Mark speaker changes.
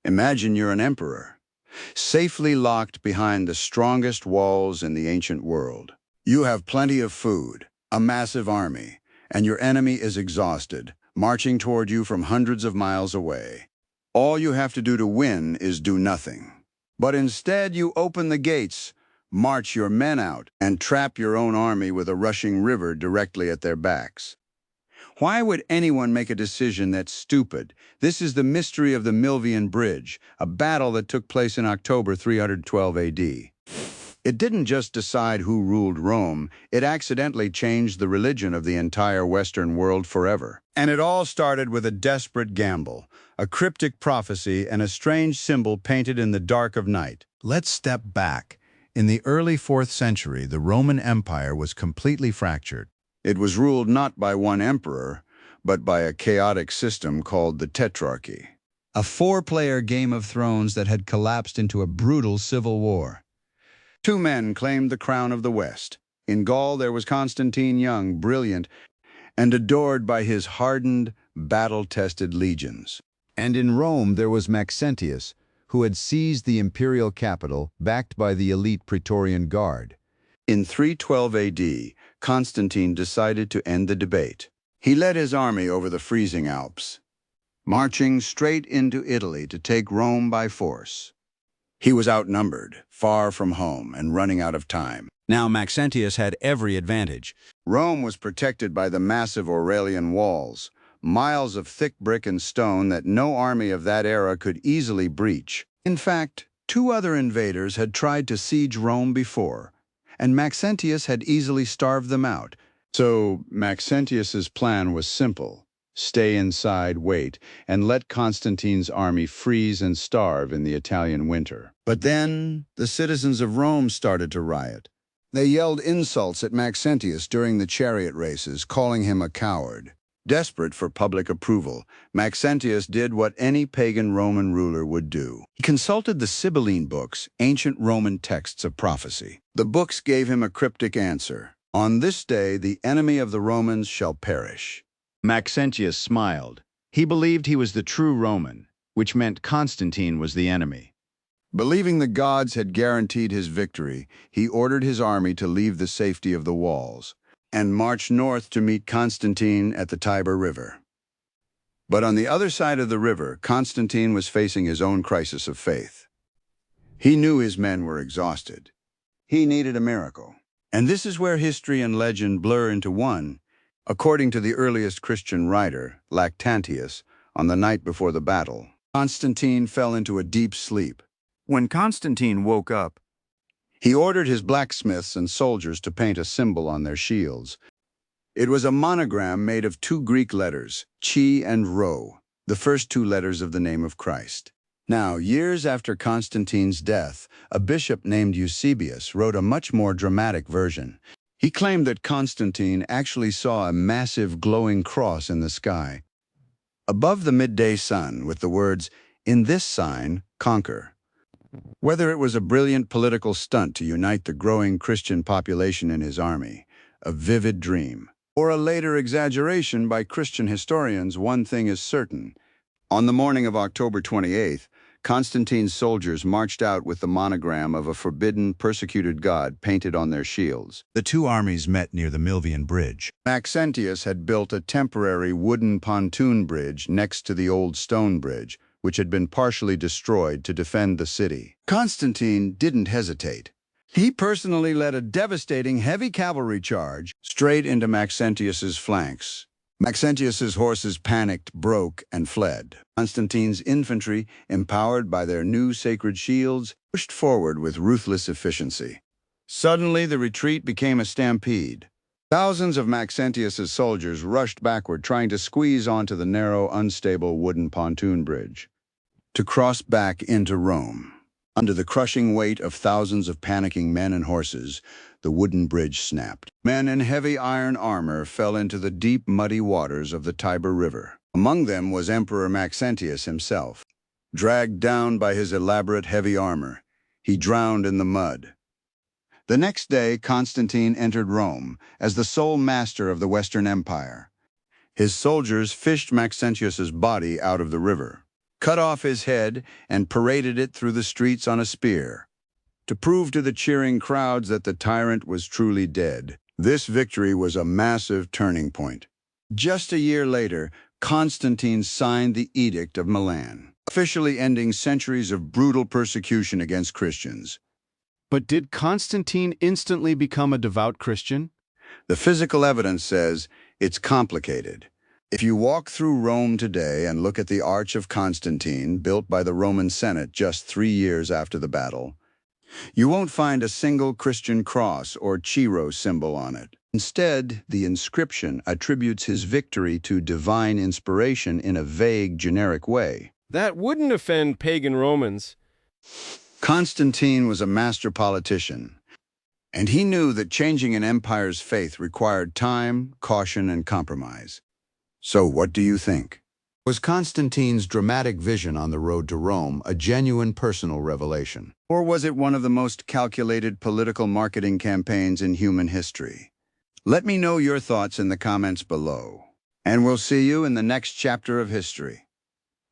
Speaker 1: Imagine you're an emperor, safely locked behind the strongest walls in the ancient world. You have plenty of food, a massive army, and your enemy is exhausted, marching toward you from hundreds of miles away. All you have to do to win is do nothing. But instead you open the gates, march your men out, and trap your own army with a rushing river directly at their backs. Why would anyone make a decision that's stupid? This is the mystery of the Milvian Bridge, a battle that took place in October 312 AD. It didn't just decide who ruled Rome, it accidentally changed the religion of the entire Western world forever. And it all started with a desperate gamble, a cryptic prophecy, and a strange symbol painted in the dark of night.
Speaker 2: Let's step back. In the early 4th century, the Roman Empire was completely fractured.
Speaker 1: It was ruled not by one emperor, but by a chaotic system called the Tetrarchy.
Speaker 2: A 4-player Game of Thrones that had collapsed into a brutal civil war.
Speaker 1: 2 men claimed the crown of the West. In Gaul there was Constantine, young, brilliant, and adored by his hardened, battle-tested legions.
Speaker 2: And in Rome there was Maxentius, who had seized the imperial capital, backed by the elite Praetorian Guard.
Speaker 1: In 312 AD, Constantine decided to end the debate. He led his army over the freezing Alps, marching straight into Italy to take Rome by force. He was outnumbered, far from home, and running out of time.
Speaker 2: Now Maxentius had every advantage.
Speaker 1: Rome was protected by the massive Aurelian Walls, miles of thick brick and stone that no army of that era could easily breach. In fact, 2 other invaders had tried to siege Rome before, and Maxentius had easily starved them out. So Maxentius's plan was simple. Stay inside, wait, and let Constantine's army freeze and starve in the Italian winter. But then the citizens of Rome started to riot. They yelled insults at Maxentius during the chariot races, calling him a coward. Desperate for public approval, Maxentius did what any pagan Roman ruler would do. He consulted the Sibylline books, ancient Roman texts of prophecy. The books gave him a cryptic answer. On this day, the enemy of the Romans shall perish.
Speaker 2: Maxentius smiled. He believed he was the true Roman, which meant Constantine was the enemy.
Speaker 1: Believing the gods had guaranteed his victory, he ordered his army to leave the safety of the walls and march north to meet Constantine at the Tiber River. But on the other side of the river, Constantine was facing his own crisis of faith. He knew his men were exhausted. He needed a miracle. And this is where history and legend blur into one. According to the earliest Christian writer, Lactantius, on the night before the battle, Constantine fell into a deep sleep. When Constantine woke up, he ordered his blacksmiths and soldiers to paint a symbol on their shields. It was a monogram made of 2 Greek letters, chi and rho, the first 2 letters of the name of Christ. Now, years after Constantine's death, a bishop named Eusebius wrote a much more dramatic version. He claimed that Constantine actually saw a massive glowing cross in the sky, above the midday sun, with the words, "In this sign, conquer." Whether it was a brilliant political stunt to unite the growing Christian population in his army, a vivid dream, or a later exaggeration by Christian historians, one thing is certain. On the morning of October 28th, Constantine's soldiers marched out with the monogram of a forbidden, persecuted god painted on their shields.
Speaker 2: The 2 armies met near the Milvian Bridge.
Speaker 1: Maxentius had built a temporary wooden pontoon bridge next to the old stone bridge, which had been partially destroyed to defend the city. Constantine didn't hesitate. He personally led a devastating heavy cavalry charge straight into Maxentius's flanks. Maxentius's horses panicked, broke, and fled. Constantine's infantry, empowered by their new sacred shields, pushed forward with ruthless efficiency. Suddenly, the retreat became a stampede. Thousands of Maxentius's soldiers rushed backward, trying to squeeze onto the narrow, unstable wooden pontoon bridge to cross back into Rome. Under the crushing weight of thousands of panicking men and horses, the wooden bridge snapped. Men in heavy iron armor fell into the deep, muddy waters of the Tiber River. Among them was Emperor Maxentius himself. Dragged down by his elaborate heavy armor, he drowned in the mud. The next day, Constantine entered Rome as the sole master of the Western Empire. His soldiers fished Maxentius's body out of the river. cut off his head, and paraded it through the streets on a spear, to prove to the cheering crowds that the tyrant was truly dead. This victory was a massive turning point. Just a year later, Constantine signed the Edict of Milan, officially ending centuries of brutal persecution against Christians.
Speaker 3: But did Constantine instantly become a devout Christian?
Speaker 1: The physical evidence says it's complicated. If you walk through Rome today and look at the Arch of Constantine, built by the Roman Senate just 3 years after the battle, you won't find a single Christian cross or Chi symbol on it. Instead, the inscription attributes his victory to divine inspiration in a vague, generic way.
Speaker 4: That wouldn't offend pagan Romans.
Speaker 1: Constantine was a master politician, and he knew that changing an empire's faith required time, caution, and compromise. So what do you think? Was Constantine's dramatic vision on the road to Rome a genuine personal revelation? Or was it one of the most calculated political marketing campaigns in human history? Let me know your thoughts in the comments below, and we'll see you in the next chapter of history.